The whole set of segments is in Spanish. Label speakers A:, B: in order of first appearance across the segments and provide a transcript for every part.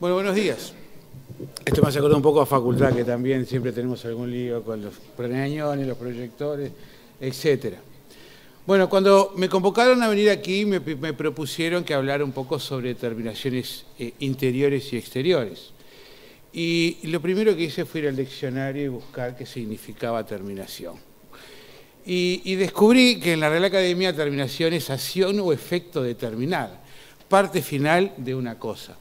A: Bueno, buenos días. Esto me hace acordar un poco a facultad, que también siempre tenemos algún lío con los preñones, los proyectores, etcétera. Bueno, cuando me convocaron a venir aquí, me propusieron que hablara un poco sobre terminaciones interiores y exteriores. Y lo primero que hice fue ir al diccionario y buscar qué significaba terminación. Y descubrí que en la Real Academia terminación es acción o efecto de terminar, parte final de una cosa.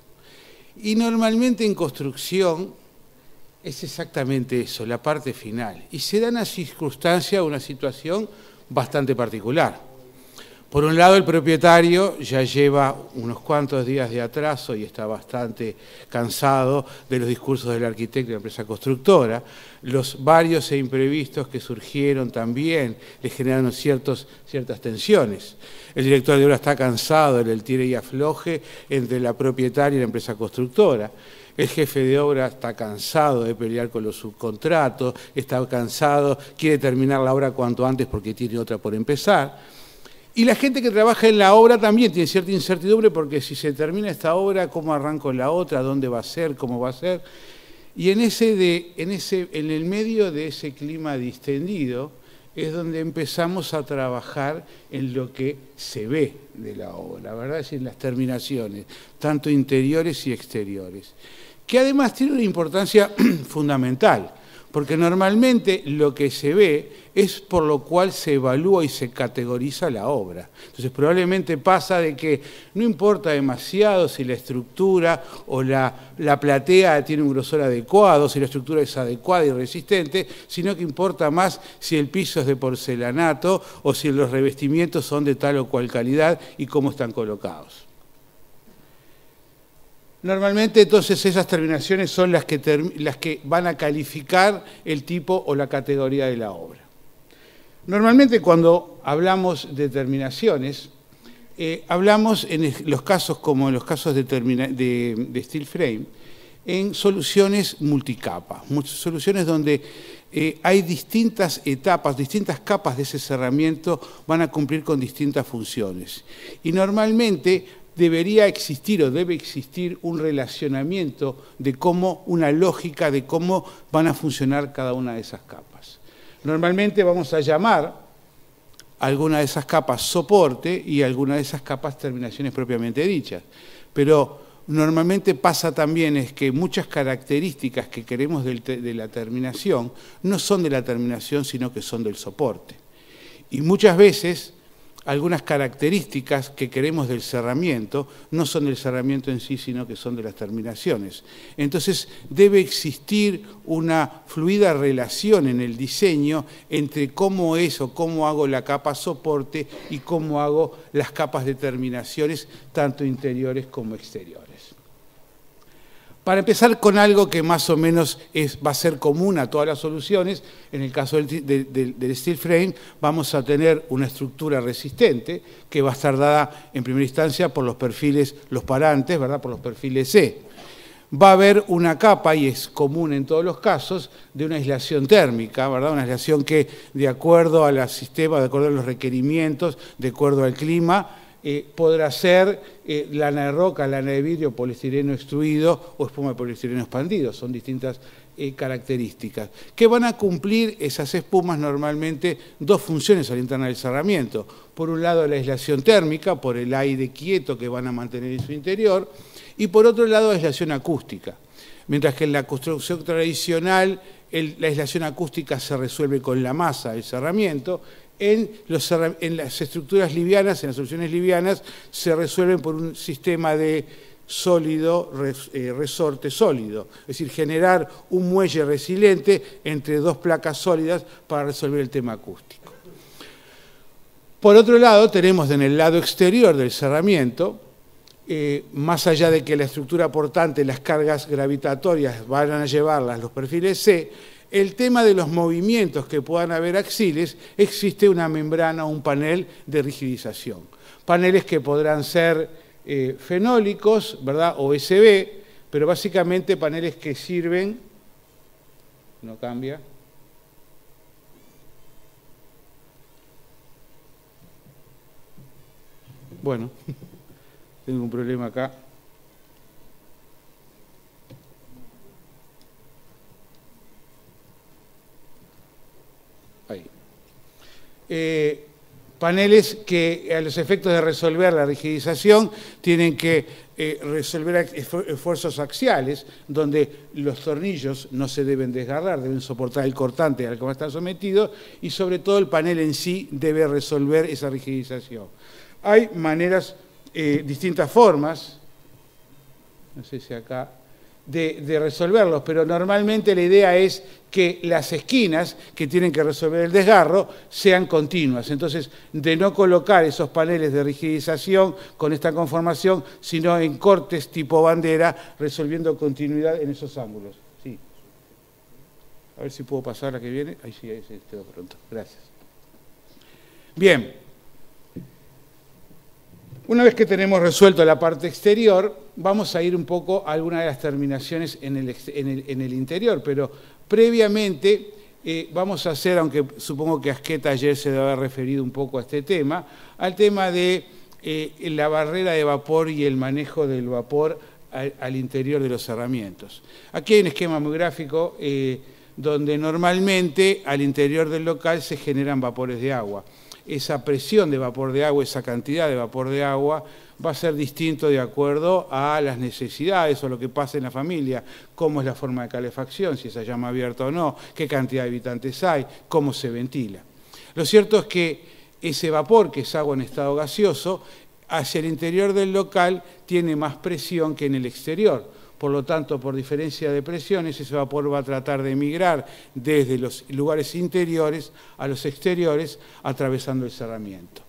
A: Y normalmente en construcción es exactamente eso, la parte final. Y se da una circunstancia, una situación bastante particular. Por un lado, el propietario ya lleva unos cuantos días de atraso y está bastante cansado de los discursos del arquitecto y de la empresa constructora. Los varios e imprevistos que surgieron también le generaron ciertas tensiones. El director de obra está cansado del tire y afloje entre la propietaria y la empresa constructora. El jefe de obra está cansado de pelear con los subcontratos, está cansado, quiere terminar la obra cuanto antes porque tiene otra por empezar. Y la gente que trabaja en la obra también tiene cierta incertidumbre porque si se termina esta obra, ¿cómo arranco la otra? ¿Dónde va a ser? ¿Cómo va a ser? Y en el medio de ese clima distendido es donde empezamos a trabajar en lo que se ve de la obra, ¿verdad? Es decir, las terminaciones, tanto interiores y exteriores, que además tiene una importancia fundamental, porque normalmente lo que se ve es por lo cual se evalúa y se categoriza la obra. Entonces probablemente pasa de que no importa demasiado si la estructura o la platea tiene un grosor adecuado, si la estructura es adecuada y resistente, sino que importa más si el piso es de porcelanato o si los revestimientos son de tal o cual calidad y cómo están colocados. Normalmente, entonces, esas terminaciones son las que van a calificar el tipo o la categoría de la obra. Normalmente, cuando hablamos de terminaciones, hablamos en los casos como en los casos de steel frame, en soluciones multicapa, soluciones donde hay distintas etapas, distintas capas de ese cerramiento van a cumplir con distintas funciones. Y normalmente debería existir o debe existir un relacionamiento de cómo, una lógica de cómo van a funcionar cada una de esas capas. Normalmente vamos a llamar a alguna de esas capas soporte y a alguna de esas capas terminaciones propiamente dichas. Pero normalmente pasa también es que muchas características que queremos de la terminación no son de la terminación, sino que son del soporte. Y muchas veces algunas características que queremos del cerramiento no son del cerramiento en sí, sino que son de las terminaciones. Entonces debe existir una fluida relación en el diseño entre cómo es o cómo hago la capa soporte y cómo hago las capas de terminaciones, tanto interiores como exteriores. Para empezar con algo que más o menos va a ser común a todas las soluciones, en el caso del steel frame vamos a tener una estructura resistente que va a estar dada en primera instancia por los perfiles, los parantes, ¿verdad? Por los perfiles C. Va a haber una capa, y es común en todos los casos, de una aislación térmica, ¿verdad? Una aislación que de acuerdo al sistema, de acuerdo a los requerimientos, de acuerdo al clima, podrá ser lana de roca, lana de vidrio, poliestireno extruido o espuma de poliestireno expandido. Son distintas características que van a cumplir esas espumas normalmente dos funciones a la interna del cerramiento. Por un lado la aislación térmica, por el aire quieto que van a mantener en su interior, y por otro lado la aislación acústica. Mientras que en la construcción tradicional la aislación acústica se resuelve con la masa del cerramiento, en las estructuras livianas, en las soluciones livianas, se resuelven por un sistema de sólido, resorte sólido. Es decir, generar un muelle resiliente entre dos placas sólidas para resolver el tema acústico. Por otro lado, tenemos en el lado exterior del cerramiento, más allá de que la estructura portante, las cargas gravitatorias van a llevarlas los perfiles C, el tema de los movimientos que puedan haber axiles, existe una membrana o un panel de rigidización. Paneles que podrán ser fenólicos, ¿verdad? O OSB, pero básicamente paneles que sirven, no cambia, bueno, tengo un problema acá. paneles que a los efectos de resolver la rigidización tienen que resolver esfuerzos axiales, donde los tornillos no se deben desgarrar, deben soportar el cortante al que va a estar sometido, y sobre todo el panel en sí debe resolver esa rigidización. Hay maneras, distintas formas, no sé si acá, de resolverlos, pero normalmente la idea es que las esquinas que tienen que resolver el desgarro sean continuas. Entonces, de no colocar esos paneles de rigidización con esta conformación, sino en cortes tipo bandera, resolviendo continuidad en esos ángulos. Sí. A ver si puedo pasar la que viene. Ahí sí, quedó pronto. Gracias. Bien. Una vez que tenemos resuelto la parte exterior, vamos a ir un poco a algunas de las terminaciones en el interior, pero previamente vamos a hacer, aunque supongo que Asqueta ayer se debe haber referido un poco a este tema, al tema de la barrera de vapor y el manejo del vapor al interior de los cerramientos. Aquí hay un esquema muy gráfico donde normalmente al interior del local se generan vapores de agua. Esa presión de vapor de agua, esa cantidad de vapor de agua, va a ser distinto de acuerdo a las necesidades o lo que pasa en la familia, cómo es la forma de calefacción, si esa llama abierta o no, qué cantidad de habitantes hay, cómo se ventila. Lo cierto es que ese vapor, que es agua en estado gaseoso, hacia el interior del local tiene más presión que en el exterior. Por lo tanto, por diferencia de presiones, ese vapor va a tratar de migrar desde los lugares interiores a los exteriores, atravesando el cerramiento.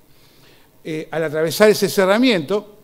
A: Al atravesar ese cerramiento,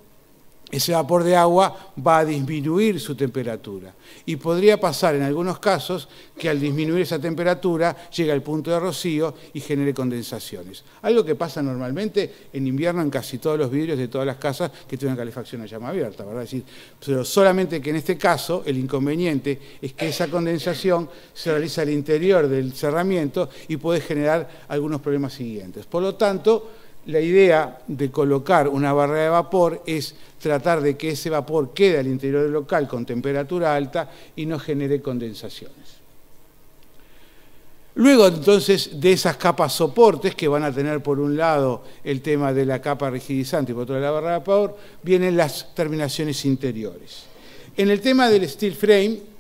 A: ese vapor de agua va a disminuir su temperatura. Y podría pasar en algunos casos que al disminuir esa temperatura llegue al punto de rocío y genere condensaciones. Algo que pasa normalmente en invierno en casi todos los vidrios de todas las casas que tienen calefacción a llama abierta, ¿verdad? Es decir, pero solamente que en este caso el inconveniente es que esa condensación se realiza al interior del cerramiento y puede generar algunos problemas siguientes. Por lo tanto, la idea de colocar una barrera de vapor es tratar de que ese vapor quede al interior del local con temperatura alta y no genere condensaciones. Luego, entonces, de esas capas soportes que van a tener por un lado el tema de la capa rigidizante y por otro lado la barrera de vapor, vienen las terminaciones interiores. En el tema del steel frame,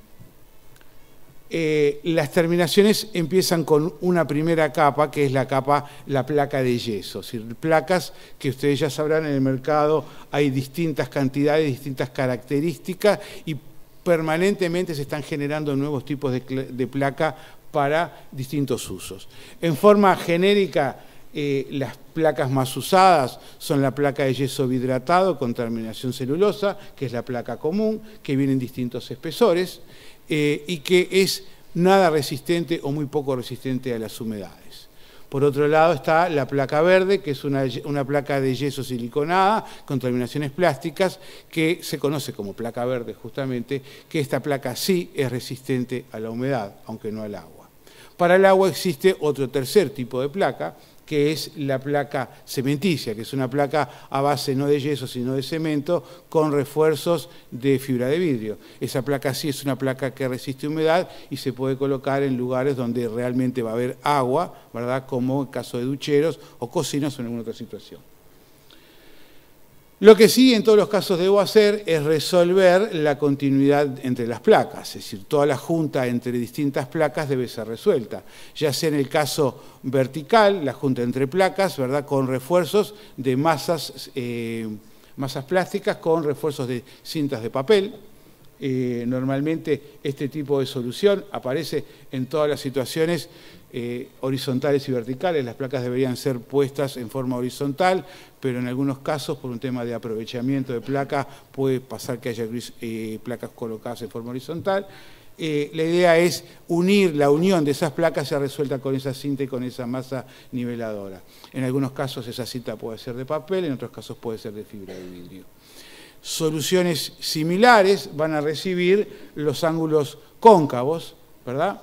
A: las terminaciones empiezan con una primera capa, que es la placa de yeso. Es decir, placas que ustedes ya sabrán, en el mercado hay distintas cantidades, distintas características y permanentemente se están generando nuevos tipos de placa para distintos usos. En forma genérica, las placas más usadas son la placa de yeso bihidratado con terminación celulosa, que es la placa común, que viene en distintos espesores, y que es nada resistente o muy poco resistente a las humedades. Por otro lado está la placa verde, que es una placa de yeso siliconada con terminaciones plásticas, que se conoce como placa verde justamente, que esta placa sí es resistente a la humedad, aunque no al agua. Para el agua existe otro tercer tipo de placa, que es la placa cementicia, que es una placa a base no de yeso, sino de cemento, con refuerzos de fibra de vidrio. Esa placa sí es una placa que resiste humedad y se puede colocar en lugares donde realmente va a haber agua, ¿verdad? Como en caso de ducheros o cocinas o en alguna otra situación. Lo que sí en todos los casos debo hacer es resolver la continuidad entre las placas, es decir, toda la junta entre distintas placas debe ser resuelta, ya sea en el caso vertical, la junta entre placas, ¿verdad? Con refuerzos de masas plásticas, con refuerzos de cintas de papel. Normalmente este tipo de solución aparece en todas las situaciones horizontales y verticales. Las placas deberían ser puestas en forma horizontal, pero en algunos casos, por un tema de aprovechamiento de placa, puede pasar que haya placas colocadas en forma horizontal. La idea es la unión de esas placas se resuelta con esa cinta y con esa masa niveladora. En algunos casos esa cinta puede ser de papel, en otros casos puede ser de fibra de vidrio. Soluciones similares van a recibir los ángulos cóncavos, ¿verdad?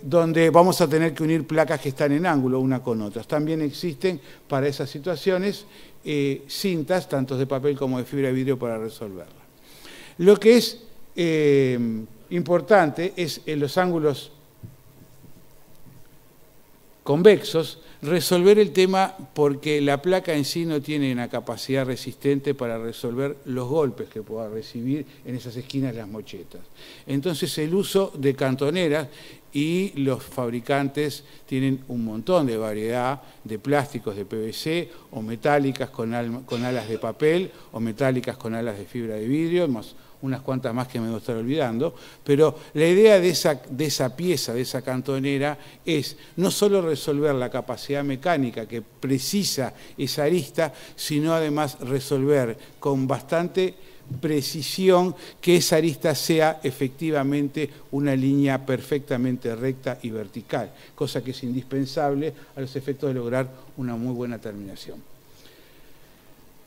A: Donde vamos a tener que unir placas que están en ángulo una con otras. También existen para esas situaciones cintas, tanto de papel como de fibra de vidrio, para resolverla. Lo que es importante es en los ángulos convexos, resolver el tema porque la placa en sí no tiene una capacidad resistente para resolver los golpes que pueda recibir en esas esquinas las mochetas. Entonces el uso de cantoneras, y los fabricantes tienen un montón de variedad de plásticos de PVC o metálicas con alas de papel o metálicas con alas de fibra de vidrio, más unas cuantas más que me debo estar olvidando, pero la idea de esa pieza, de esa cantonera, es no solo resolver la capacidad mecánica que precisa esa arista, sino además resolver con bastante precisión que esa arista sea efectivamente una línea perfectamente recta y vertical, cosa que es indispensable a los efectos de lograr una muy buena terminación.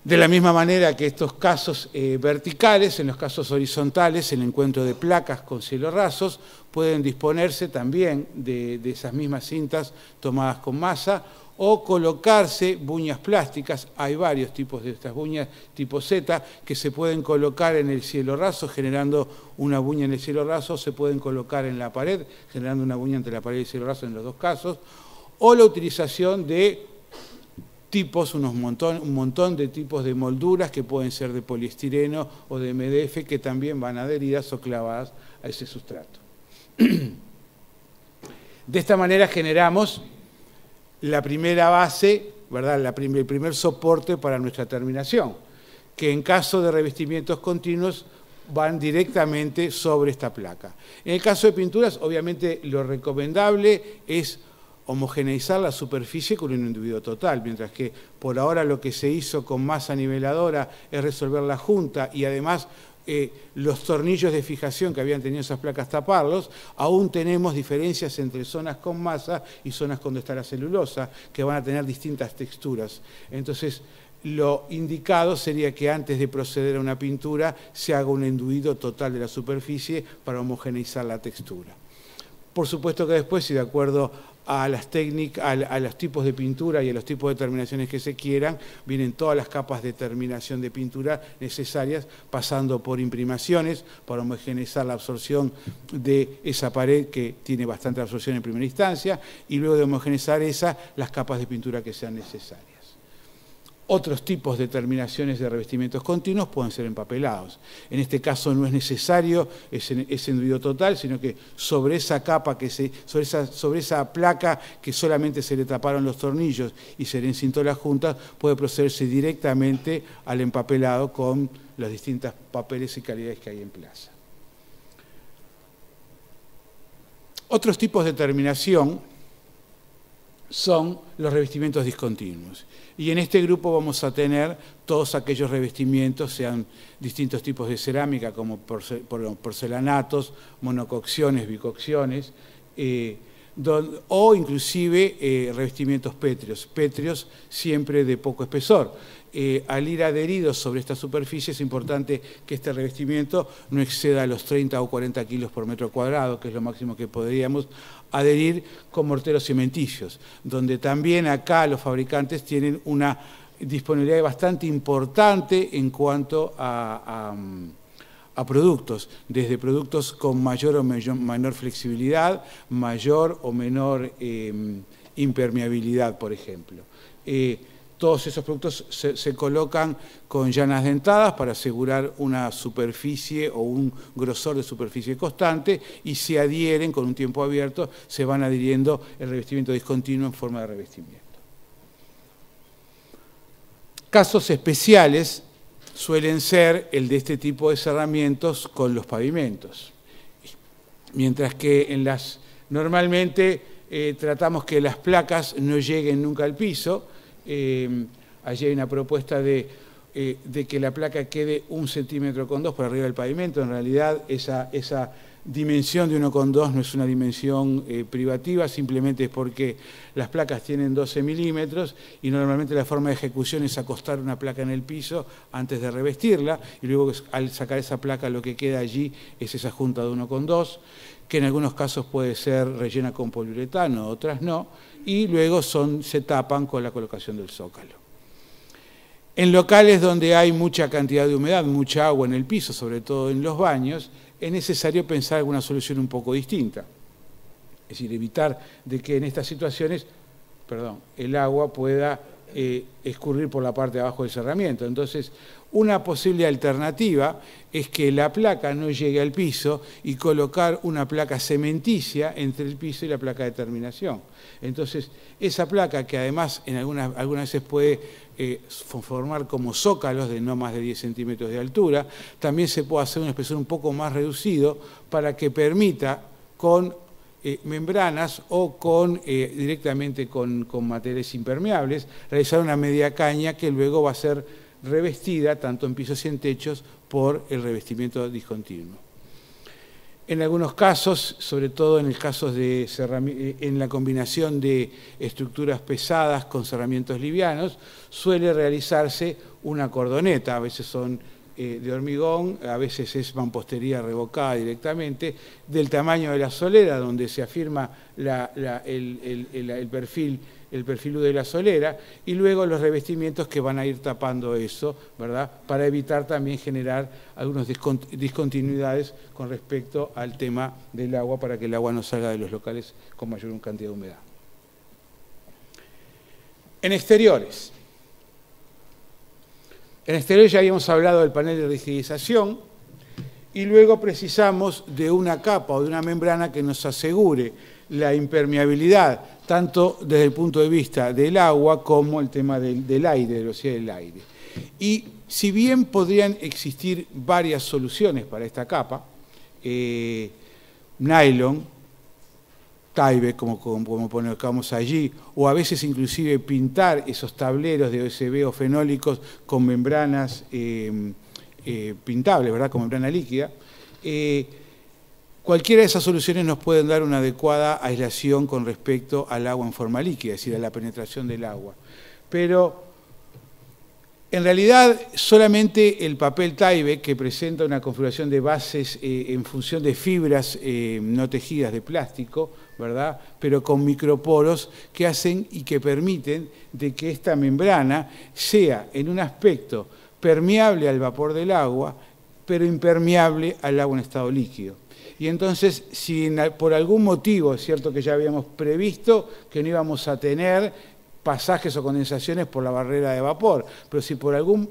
A: De la misma manera que estos casos verticales, en los casos horizontales, el encuentro de placas con cielos rasos, pueden disponerse también de esas mismas cintas tomadas con masa o colocarse buñas plásticas. Hay varios tipos de estas buñas tipo Z que se pueden colocar en el cielo raso generando una buña en el cielo raso, se pueden colocar en la pared generando una buña entre la pared y el cielo raso en los dos casos, o la utilización de tipos, un montón de tipos de molduras que pueden ser de poliestireno o de MDF que también van adheridas o clavadas a ese sustrato. De esta manera generamos la primera base, ¿verdad? El primer soporte para nuestra terminación, que en caso de revestimientos continuos van directamente sobre esta placa. En el caso de pinturas, obviamente lo recomendable es homogeneizar la superficie con un enduido total, mientras que por ahora lo que se hizo con masa niveladora es resolver la junta y además los tornillos de fijación que habían tenido esas placas taparlos, aún tenemos diferencias entre zonas con masa y zonas donde está la celulosa, que van a tener distintas texturas. Entonces, lo indicado sería que antes de proceder a una pintura se haga un enduido total de la superficie para homogeneizar la textura. Por supuesto que después, si de acuerdo a las técnicas, a los tipos de pintura y a los tipos de terminaciones que se quieran, vienen todas las capas de terminación de pintura necesarias, pasando por imprimaciones para homogeneizar la absorción de esa pared que tiene bastante absorción en primera instancia, y luego de homogeneizar las capas de pintura que sean necesarias. Otros tipos de terminaciones de revestimientos continuos pueden ser empapelados. En este caso no es necesario ese enduido total, sino que sobre esa capa, sobre esa placa que solamente se le taparon los tornillos y se le encintó la junta, puede procederse directamente al empapelado con los distintos papeles y calidades que hay en plaza. Otros tipos de terminación son los revestimientos discontinuos. Y en este grupo vamos a tener todos aquellos revestimientos, sean distintos tipos de cerámica como porcelanatos, monococciones, bicocciones, o inclusive revestimientos pétreos siempre de poco espesor. Al ir adheridos sobre esta superficie es importante que este revestimiento no exceda los 30 o 40 kilos por metro cuadrado, que es lo máximo que podríamos adherir con morteros cementicios, donde también acá los fabricantes tienen una disponibilidad bastante importante en cuanto a productos, desde productos con mayor o menor flexibilidad, mayor o menor impermeabilidad, por ejemplo. Todos esos productos se colocan con llanas dentadas para asegurar una superficie o un grosor de superficie constante y se adhieren con un tiempo abierto, se van adhiriendo el revestimiento discontinuo en forma de revestimiento. Casos especiales suelen ser el de este tipo de cerramientos con los pavimentos. Mientras que normalmente tratamos que las placas no lleguen nunca al piso. Allí hay una propuesta de que la placa quede 1,2 centímetros por arriba del pavimento. En realidad esa dimensión de 1,2 no es una dimensión privativa, simplemente es porque las placas tienen 12 milímetros y normalmente la forma de ejecución es acostar una placa en el piso antes de revestirla y luego al sacar esa placa lo que queda allí es esa junta de 1,2, que en algunos casos puede ser rellena con poliuretano, otras no, y luego se tapan con la colocación del zócalo. En locales donde hay mucha cantidad de humedad, mucha agua en el piso, sobre todo en los baños, es necesario pensar alguna solución un poco distinta. Es decir, evitar de que en estas situaciones el agua pueda escurrir por la parte de abajo del cerramiento. Entonces, una posible alternativa es que la placa no llegue al piso y colocar una placa cementicia entre el piso y la placa de terminación. Entonces, esa placa, que además en algunas veces puede formar como zócalos de no más de 10 centímetros de altura, también se puede hacer un espesor un poco más reducido para que permita con membranas o directamente con materiales impermeables realizar una media caña que luego va a ser revestida tanto en pisos y en techos por el revestimiento discontinuo. En algunos casos, sobre todo en el caso de en la combinación de estructuras pesadas con cerramientos livianos, suele realizarse una cordoneta, a veces son de hormigón, a veces es mampostería revocada directamente, del tamaño de la solera, donde se afirma el perfil U de la solera, y luego los revestimientos que van a ir tapando eso, ¿verdad?, para evitar también generar algunas discontinuidades con respecto al tema del agua, para que el agua no salga de los locales con mayor cantidad de humedad. En exteriores. En exteriores ya habíamos hablado del panel de rigidización, y luego precisamos de una capa o de una membrana que nos asegure la impermeabilidad, tanto desde el punto de vista del agua como el tema del aire, de la velocidad del aire. Y si bien podrían existir varias soluciones para esta capa, nylon, Tyvek, como colocamos allí, o a veces inclusive pintar esos tableros de OSB o fenólicos con membranas pintables, ¿verdad?, con membrana líquida, cualquiera de esas soluciones nos pueden dar una adecuada aislación con respecto al agua en forma líquida, es decir, a la penetración del agua. Pero en realidad solamente el papel Tyvek, que presenta una configuración de bases en función de fibras no tejidas de plástico, ¿verdad?, pero con microporos que hacen y que permiten de que esta membrana sea en un aspecto permeable al vapor del agua, pero impermeable al agua en estado líquido. Y entonces, si por algún motivo, es cierto que ya habíamos previsto que no íbamos a tener pasajes o condensaciones por la barrera de vapor, pero si por algún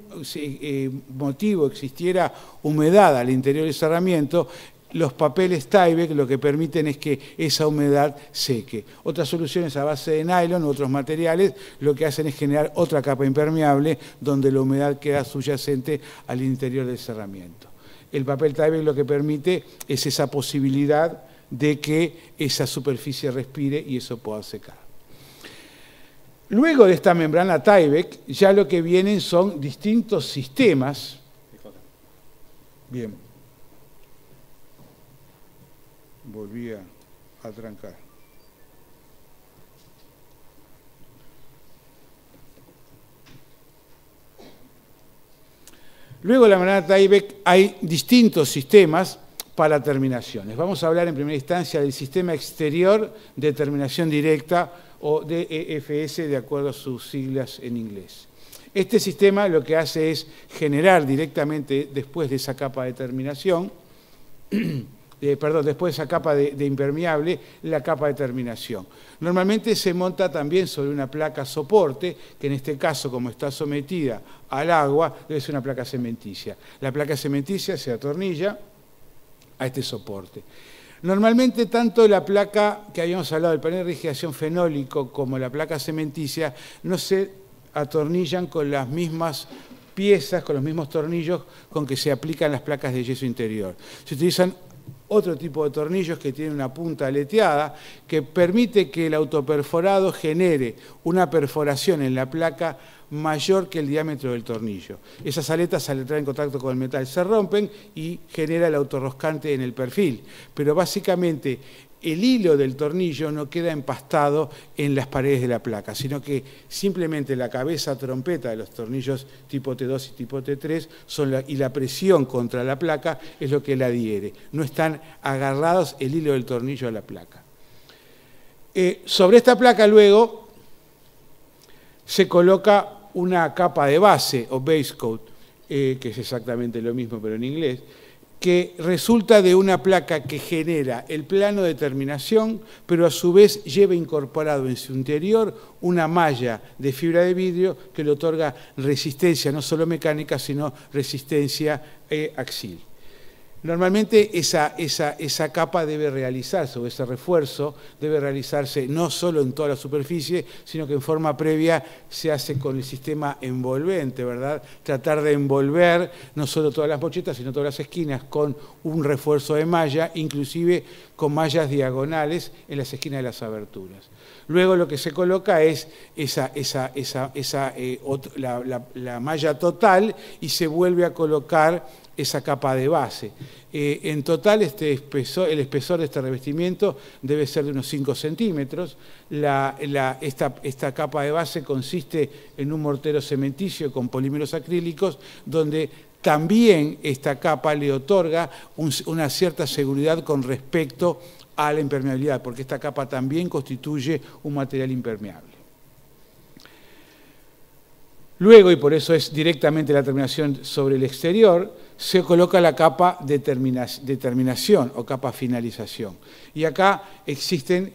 A: motivo existiera humedad al interior del cerramiento, los papeles Tyvek lo que permiten es que esa humedad seque. Otras soluciones a base de nylon u otros materiales lo que hacen es generar otra capa impermeable donde la humedad queda subyacente al interior del cerramiento. El papel Tyvek lo que permite es esa posibilidad de que esa superficie respire y eso pueda secar. Luego de esta membrana Tyvek, ya lo que vienen son distintos sistemas. Bien. Volví a trancar. Luego de la membrana Tyvek hay distintos sistemas para terminaciones. Vamos a hablar en primera instancia del sistema exterior de terminación directa o DEFS, de acuerdo a sus siglas en inglés. Este sistema lo que hace es generar directamente después de esa capa de terminación, después de esa capa de impermeable, la capa de terminación. Normalmente se monta también sobre una placa soporte, que en este caso, como está sometida al agua, debe ser una placa cementicia. La placa cementicia se atornilla a este soporte. Normalmente tanto la placa que habíamos hablado del panel de rigidización fenólico como la placa cementicia no se atornillan con las mismas piezas, con los mismos tornillos con que se aplican las placas de yeso interior. Se utilizan otro tipo de tornillos que tienen una punta aleteada que permite que el autoperforado genere una perforación en la placa mayor que el diámetro del tornillo. Esas aletas, al entrar en contacto con el metal, se rompen y genera el autorroscante en el perfil. Pero básicamente el hilo del tornillo no queda empastado en las paredes de la placa, sino que simplemente la cabeza trompeta de los tornillos tipo T2 y tipo T3 y la presión contra la placa es lo que la adhiere. No están agarrados el hilo del tornillo a la placa. Sobre esta placa luego se coloca una capa de base o base coat, que es exactamente lo mismo pero en inglés, que resulta de una placa que genera el plano de terminación, pero a su vez lleva incorporado en su interior una malla de fibra de vidrio que le otorga resistencia, no solo mecánica, sino resistencia axial. Normalmente esa capa debe realizarse, o ese refuerzo debe realizarse no solo en toda la superficie, sino que en forma previa se hace con el sistema envolvente, ¿verdad? Tratar de envolver no solo todas las mochetas, sino todas las esquinas con un refuerzo de malla, inclusive con mallas diagonales en las esquinas de las aberturas. Luego lo que se coloca es la malla total y se vuelve a colocar esa capa de base. En total, el espesor de este revestimiento debe ser de unos 5 centímetros. Esta capa de base consiste en un mortero cementicio con polímeros acrílicos, donde también esta capa le otorga una cierta seguridad con respecto a la impermeabilidad, porque esta capa también constituye un material impermeable. Luego, y por eso es directamente la terminación sobre el exterior, se coloca la capa de terminación o capa finalización. Y acá existen,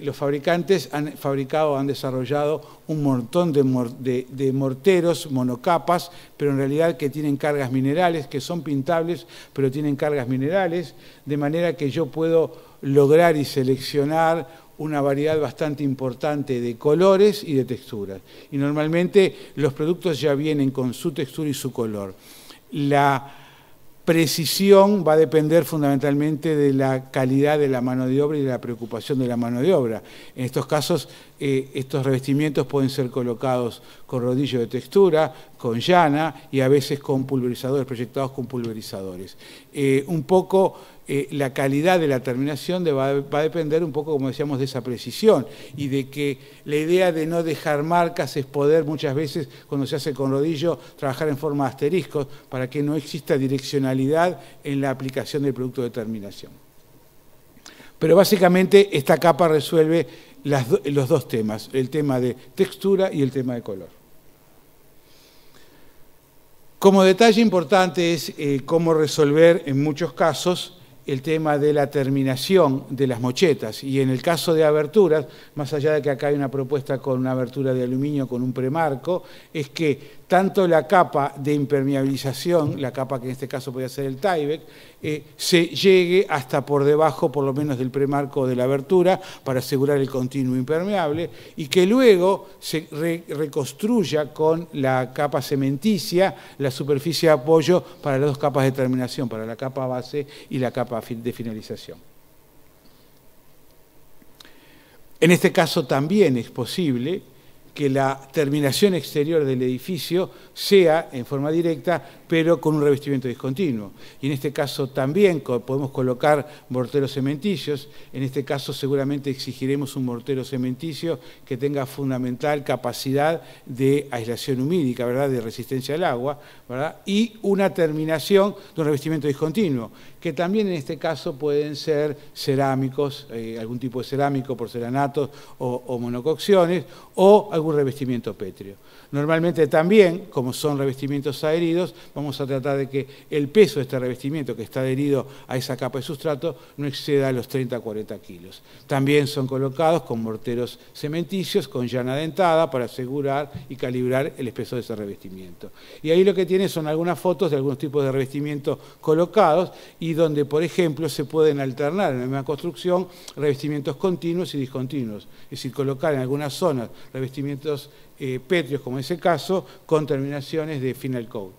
A: los fabricantes han desarrollado un montón de morteros, monocapas, pero en realidad que tienen cargas minerales, que son pintables, pero tienen cargas minerales, de manera que yo puedo lograr y seleccionar una variedad bastante importante de colores y de texturas. Y normalmente los productos ya vienen con su textura y su color. La precisión va a depender fundamentalmente de la calidad de la mano de obra y de la preocupación de la mano de obra. En estos casos, estos revestimientos pueden ser colocados con rodillo de textura, con llana y a veces con pulverizadores, proyectados con pulverizadores. Un poco la calidad de la terminación va a depender un poco, como decíamos, de esa precisión y de que la idea de no dejar marcas es poder muchas veces, cuando se hace con rodillo, trabajar en forma de asteriscos para que no exista direccionalidad en la aplicación del producto de terminación. Pero básicamente esta capa resuelve los dos temas, el tema de textura y el tema de color. Como detalle importante es cómo resolver en muchos casos el tema de la terminación de las mochetas. Y en el caso de aberturas, más allá de que acá hay una propuesta con una abertura de aluminio con un premarco, es que tanto la capa de impermeabilización, la capa que en este caso podría ser el Tyvek, se llegue hasta por debajo, por lo menos del premarco de la abertura, para asegurar el continuo impermeable, y que luego se reconstruya con la capa cementicia, la superficie de apoyo para las dos capas de terminación, para la capa base y la capa de finalización. En este caso también es posible que la terminación exterior del edificio sea en forma directa, pero con un revestimiento discontinuo. Y en este caso también podemos colocar morteros cementicios. En este caso seguramente exigiremos un mortero cementicio que tenga fundamental capacidad de aislación humídica, ¿verdad?, de resistencia al agua, ¿verdad?, y una terminación de un revestimiento discontinuo, que también en este caso pueden ser cerámicos, algún tipo de cerámico, porcelanatos o monococciones, o algún revestimiento pétreo. Normalmente también, como son revestimientos adheridos, vamos a tratar de que el peso de este revestimiento que está adherido a esa capa de sustrato no exceda los 30 a 40 kilos. También son colocados con morteros cementicios, con llana dentada, para asegurar y calibrar el espesor de ese revestimiento. Y ahí lo que tiene son algunas fotos de algunos tipos de revestimientos colocados y donde, por ejemplo, se pueden alternar en la misma construcción revestimientos continuos y discontinuos. Es decir, colocar en algunas zonas revestimientos pétreos, como en ese caso, con terminaciones de final coat.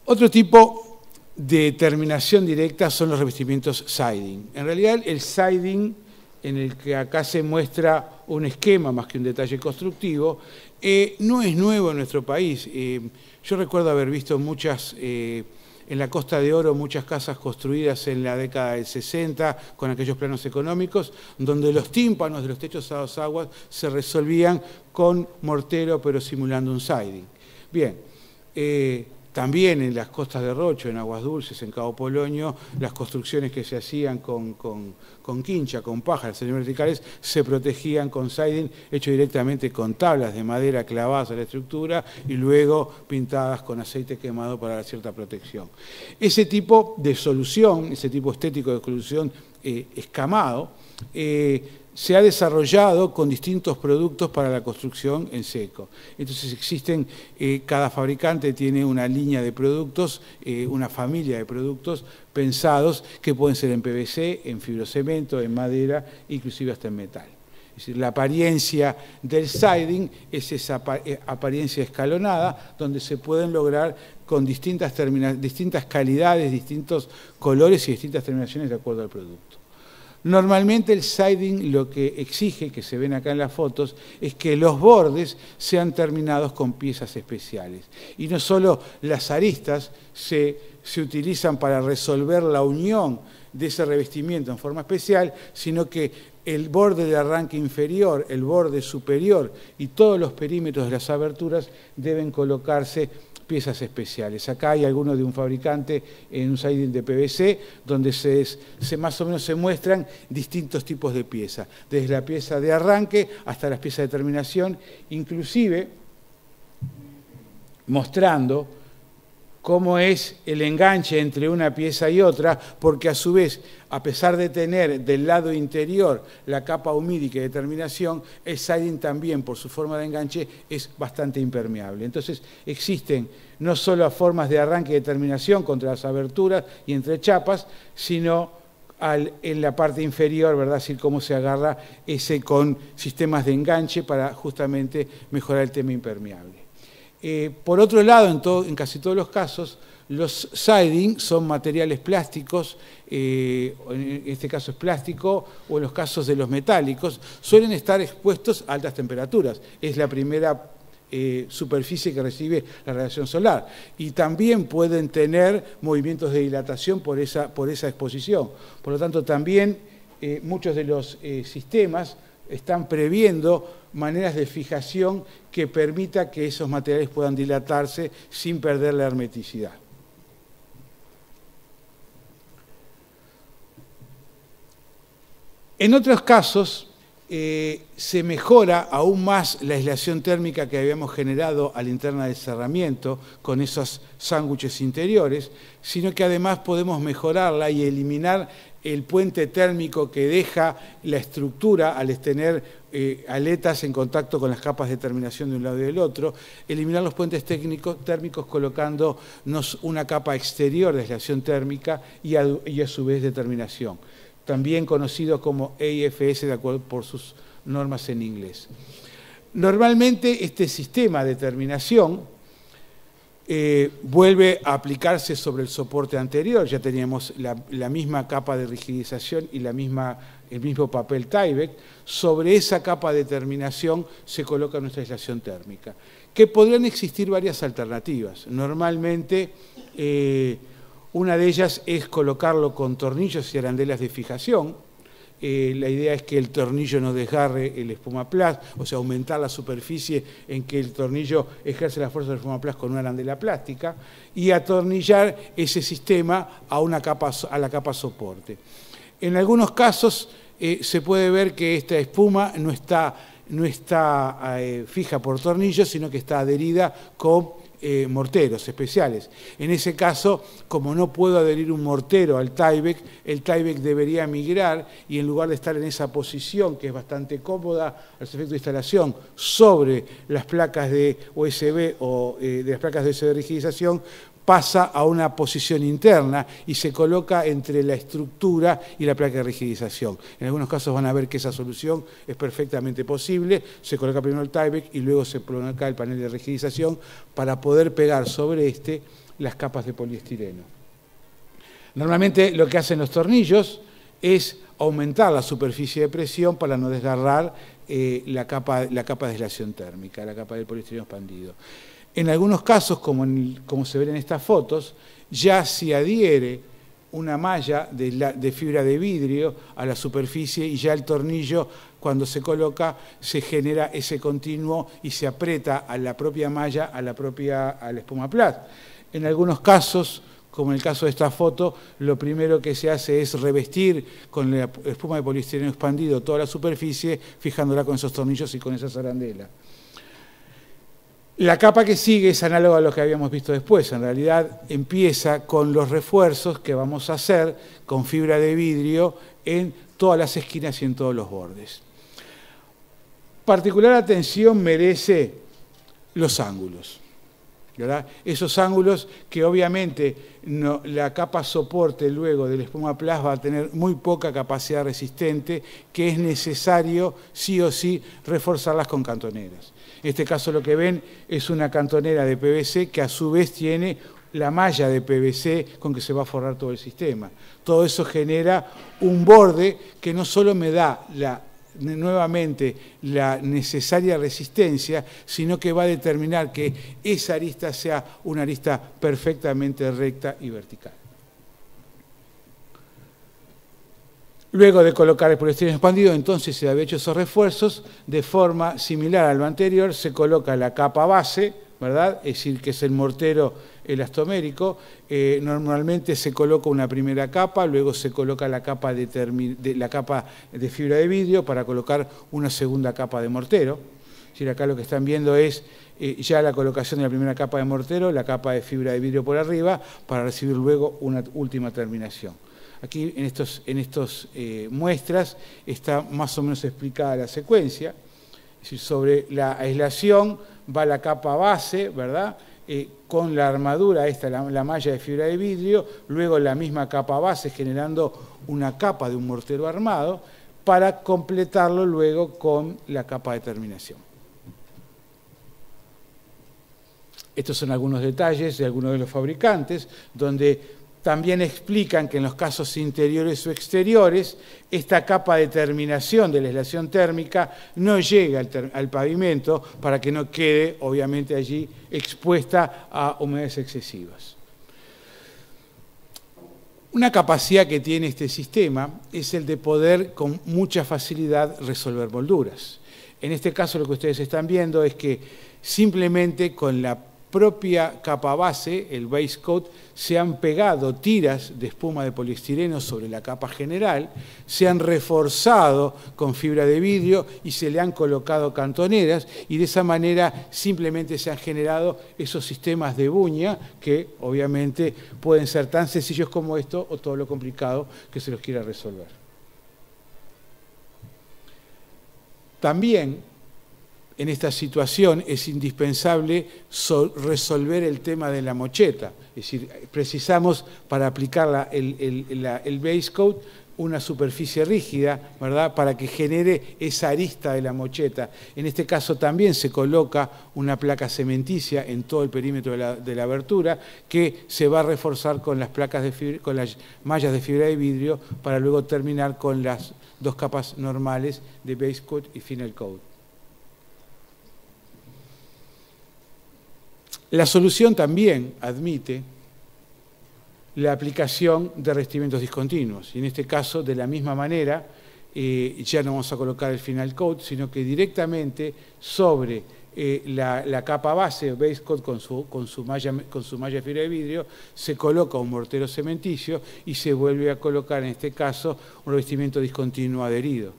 A: Otro tipo de terminación directa son los revestimientos siding. En realidad, el siding, en el que acá se muestra un esquema más que un detalle constructivo, no es nuevo en nuestro país. Yo recuerdo haber visto en la Costa de Oro muchas casas construidas en la década del 60 con aquellos planos económicos, donde los tímpanos de los techos a dos aguas se resolvían con mortero, pero simulando un siding. Bien, También en las costas de Rocho, en Aguas Dulces, en Cabo Polonio, las construcciones que se hacían con quincha, con paja, las secciones verticales, se protegían con siding hecho directamente con tablas de madera clavadas a la estructura y luego pintadas con aceite quemado para dar cierta protección. Ese tipo de solución, ese tipo estético de solución escamado, se ha desarrollado con distintos productos para la construcción en seco. Entonces existen, cada fabricante tiene una línea de productos, una familia de productos pensados que pueden ser en PVC, en fibrocemento, en madera, inclusive hasta en metal. Es decir, la apariencia del siding es esa apariencia escalonada donde se pueden lograr con distintas calidades, distintos colores y distintas terminaciones de acuerdo al producto. Normalmente el siding lo que exige, que se ven acá en las fotos, es que los bordes sean terminados con piezas especiales. Y no solo las aristas se utilizan para resolver la unión de ese revestimiento en forma especial, sino que el borde de arranque inferior, el borde superior y todos los perímetros de las aberturas deben colocarse piezas especiales. Acá hay algunos de un fabricante en un siding de PVC donde más o menos se muestran distintos tipos de piezas, desde la pieza de arranque hasta las piezas de terminación, inclusive mostrando cómo es el enganche entre una pieza y otra, porque a su vez, a pesar de tener del lado interior la capa humídica de terminación, el siding también, por su forma de enganche, es bastante impermeable. Entonces, existen no solo formas de arranque y de terminación contra las aberturas y entre chapas, sino en la parte inferior, ¿verdad? Así cómo se agarra ese con sistemas de enganche para justamente mejorar el tema impermeable. Por otro lado, en casi todos los casos, los siding son materiales plásticos, en este caso es plástico, o en los casos de los metálicos, suelen estar expuestos a altas temperaturas. Es la primera superficie que recibe la radiación solar. Y también pueden tener movimientos de dilatación por esa exposición. Por lo tanto, también muchos de los sistemas están previendo maneras de fijación que permita que esos materiales puedan dilatarse sin perder la hermeticidad. En otros casos, se mejora aún más la aislación térmica que habíamos generado a la interna del cerramiento con esos sándwiches interiores, sino que además podemos mejorarla y eliminar el puente térmico que deja la estructura al tener aletas en contacto con las capas de terminación de un lado y del otro, eliminar los puentes térmicos colocándonos una capa exterior de aislación térmica y a su vez de terminación, también conocido como AIFS de acuerdo por sus normas en inglés. Normalmente este sistema de terminación vuelve a aplicarse sobre el soporte anterior, ya teníamos la misma capa de rigidización y el mismo papel Tyvek, sobre esa capa de terminación se coloca nuestra aislación térmica, que podrían existir varias alternativas. Normalmente una de ellas es colocarlo con tornillos y arandelas de fijación. La idea es que el tornillo no desgarre el espumaplast, o sea, aumentar la superficie en que el tornillo ejerce la fuerza del espumaplast con una arandela plástica y atornillar ese sistema a la capa soporte. En algunos casos se puede ver que esta espuma no está fija por tornillos, sino que está adherida con morteros especiales. En ese caso, como no puedo adherir un mortero al Tyvek, el Tyvek debería migrar y en lugar de estar en esa posición, que es bastante cómoda a los efectos de instalación, sobre las placas de USB o de las placas de USB de rigidización, pasa a una posición interna y se coloca entre la estructura y la placa de rigidización. En algunos casos van a ver que esa solución es perfectamente posible, se coloca primero el Tyvek y luego se coloca el panel de rigidización para poder pegar sobre las capas de poliestireno. Normalmente lo que hacen los tornillos es aumentar la superficie de presión para no desgarrar la capa de aislación térmica, la capa del poliestireno expandido. En algunos casos, como se ven en estas fotos, ya se adhiere una malla de fibra de vidrio a la superficie y ya el tornillo, cuando se coloca, se genera ese continuo y se aprieta a la propia malla, al espumaplast. En algunos casos, como en el caso de esta foto, lo primero que se hace es revestir con la espuma de poliestireno expandido toda la superficie, fijándola con esos tornillos y con esa zarandela. La capa que sigue es análoga a lo que habíamos visto después. En realidad empieza con los refuerzos que vamos a hacer con fibra de vidrio en todas las esquinas y en todos los bordes. Particular atención merece los ángulos, ¿verdad? Esos ángulos que obviamente la capa soporte luego del espuma plus va a tener muy poca capacidad resistente, que es necesario sí o sí reforzarlas con cantoneras. En este caso lo que ven es una cantonera de PVC que a su vez tiene la malla de PVC con que se va a forrar todo el sistema. Todo eso genera un borde que no solo me da nuevamente la necesaria resistencia, sino que va a determinar que esa arista sea una arista perfectamente recta y vertical. Luego de colocar el poliestireno expandido, entonces se había hecho esos refuerzos, de forma similar a lo anterior, se coloca la capa base, ¿verdad? Es decir, que es el mortero elastomérico. Normalmente se coloca una primera capa, luego se coloca la capa de fibra de vidrio para colocar una segunda capa de mortero. Es decir, acá lo que están viendo es ya la colocación de la primera capa de mortero, la capa de fibra de vidrio por arriba, para recibir luego una última terminación. Aquí en estos muestras está más o menos explicada la secuencia. Es decir, sobre la aislación va la capa base, ¿verdad? Con la armadura, la malla de fibra de vidrio, luego la misma capa base generando una capa de un mortero armado para completarlo luego con la capa de terminación. Estos son algunos detalles de algunos de los fabricantes, donde también explican que en los casos interiores o exteriores, esta capa de terminación de la aislación térmica no llega al pavimento para que no quede, obviamente, allí expuesta a humedades excesivas. Una capacidad que tiene este sistema es el de poder con mucha facilidad resolver molduras. En este caso lo que ustedes están viendo es que simplemente con la propia capa base, el base coat, se han pegado tiras de espuma de poliestireno sobre la capa general, se han reforzado con fibra de vidrio y se le han colocado cantoneras, y de esa manera simplemente se han generado esos sistemas de buña que obviamente pueden ser tan sencillos como esto o todo lo complicado que se los quiera resolver. También en esta situación es indispensable resolver el tema de la mocheta. Es decir, precisamos para aplicar el base coat una superficie rígida, ¿verdad?, para que genere esa arista de la mocheta. En este caso también se coloca una placa cementicia en todo el perímetro de la abertura que se va a reforzar con las con las mallas de fibra de vidrio para luego terminar con las dos capas normales de base coat y final coat. La solución también admite la aplicación de revestimientos discontinuos. Y en este caso, de la misma manera, ya no vamos a colocar el final coat, sino que directamente sobre la capa base, base coat con su malla de fibra de vidrio, se coloca un mortero cementicio y se vuelve a colocar, en este caso, un revestimiento discontinuo adherido,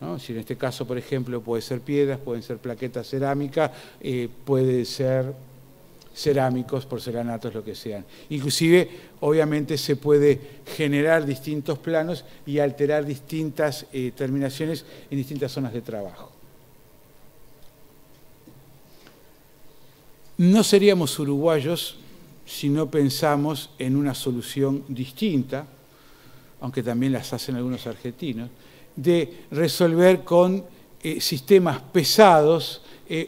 A: ¿no? Si en este caso, por ejemplo, puede ser piedras, pueden ser plaquetas cerámicas, puede ser cerámicos, porcelanatos, lo que sean. Inclusive, obviamente, se puede generar distintos planos y alterar distintas terminaciones en distintas zonas de trabajo. No seríamos uruguayos si no pensamos en una solución distinta, aunque también las hacen algunos argentinos, de resolver con sistemas pesados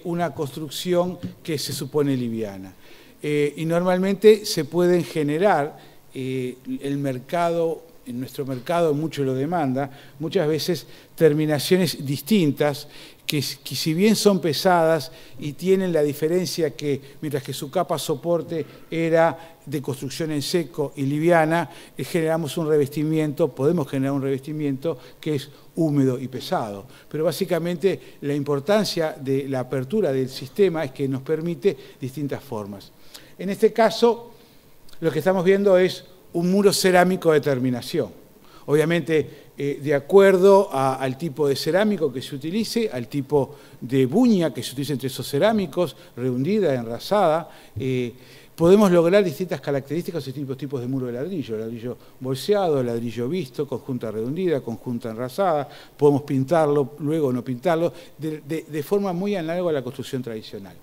A: una construcción que se supone liviana. Y normalmente se pueden generar, en nuestro mercado mucho lo demanda, muchas veces terminaciones distintas que si bien son pesadas y tienen la diferencia que mientras que su capa soporte era de construcción en seco y liviana, podemos generar un revestimiento que es húmedo y pesado. Pero básicamente la importancia de la apertura del sistema es que nos permite distintas formas. En este caso, lo que estamos viendo es un muro cerámico de terminación. Obviamente, de acuerdo al tipo de cerámico que se utilice, al tipo de buña que se utilice entre esos cerámicos, rehundida, enrasada, podemos lograr distintas características de distintos tipos de muro de ladrillo bolseado, ladrillo visto, conjunta rehundida, conjunta enrasada, podemos pintarlo, luego no pintarlo, de forma muy análoga a la construcción tradicional.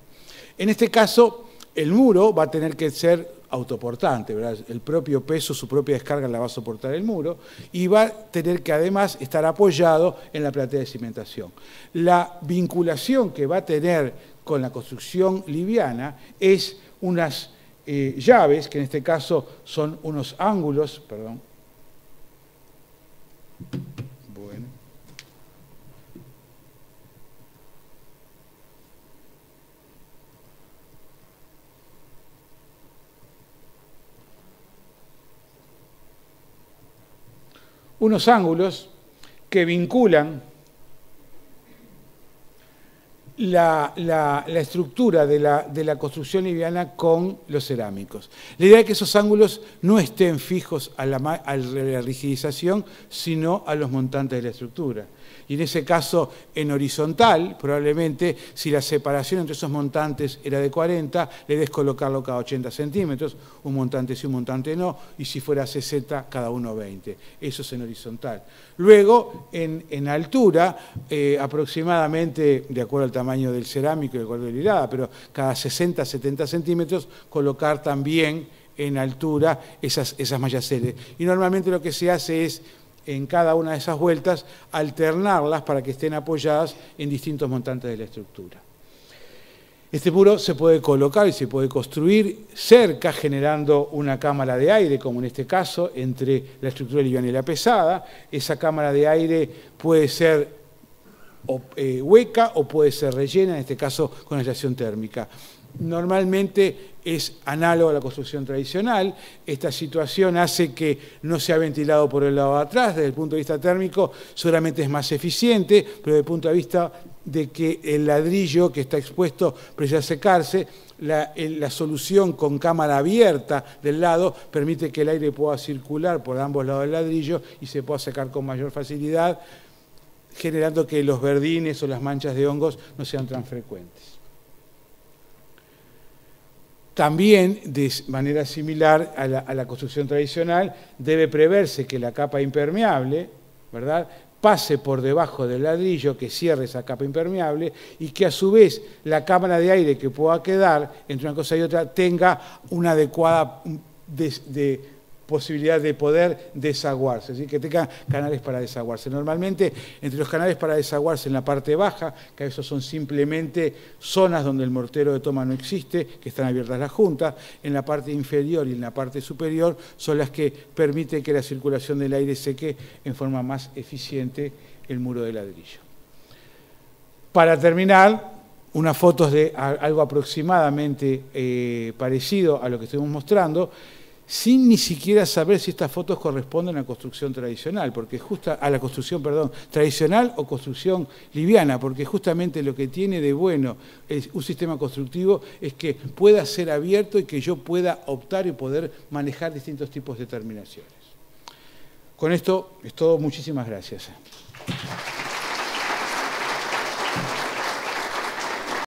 A: En este caso, el muro va a tener que ser autoportante, ¿verdad? El propio peso, su propia descarga la va a soportar el muro y va a tener que además estar apoyado en la platea de cimentación. La vinculación que va a tener con la construcción liviana es unas llaves, que en este caso son unos ángulos, perdón. Bueno. Unos ángulos que vinculan la estructura de la construcción liviana con los cerámicos. La idea es que esos ángulos no estén fijos a la rigidización, sino a los montantes de la estructura. Y en ese caso, en horizontal, probablemente, si la separación entre esos montantes era de 40, le des colocarlo cada 80 centímetros, un montante sí, un montante no, y si fuera 60, cada uno 20. Eso es en horizontal. Luego, en altura, aproximadamente, de acuerdo al tamaño del cerámico y de acuerdo a la hilada, pero cada 60, 70 centímetros, colocar también en altura esas mallas L. Y normalmente lo que se hace es, en cada una de esas vueltas, alternarlas para que estén apoyadas en distintos montantes de la estructura. Este muro se puede colocar y se puede construir cerca, generando una cámara de aire, como en este caso, entre la estructura liviana y la pesada. Esa cámara de aire puede ser hueca o puede ser rellena, en este caso con aislación térmica. Normalmente es análogo a la construcción tradicional. Esta situación hace que no sea ventilado por el lado de atrás. Desde el punto de vista térmico seguramente es más eficiente, pero desde el punto de vista de que el ladrillo que está expuesto precisa secarse, la solución con cámara abierta del lado permite que el aire pueda circular por ambos lados del ladrillo y se pueda secar con mayor facilidad, generando que los verdines o las manchas de hongos no sean tan frecuentes. También, de manera similar a la construcción tradicional, debe preverse que la capa impermeable, ¿verdad?, pase por debajo del ladrillo, que cierre esa capa impermeable y que a su vez la cámara de aire que pueda quedar entre una cosa y otra tenga una adecuada posibilidad de poder desaguarse, es decir, que tenga canales para desaguarse. Normalmente, entre los canales para desaguarse en la parte baja, que esos son simplemente zonas donde el mortero de toma no existe, que están abiertas las juntas, en la parte inferior y en la parte superior son las que permiten que la circulación del aire seque en forma más eficiente el muro de ladrillo. Para terminar, unas fotos de algo aproximadamente parecido a lo que estuvimos mostrando, sin ni siquiera saber si estas fotos corresponden a la construcción tradicional, tradicional o construcción liviana, porque justamente lo que tiene de bueno un sistema constructivo es que pueda ser abierto y que yo pueda optar y poder manejar distintos tipos de terminaciones. Con esto es todo. Muchísimas gracias.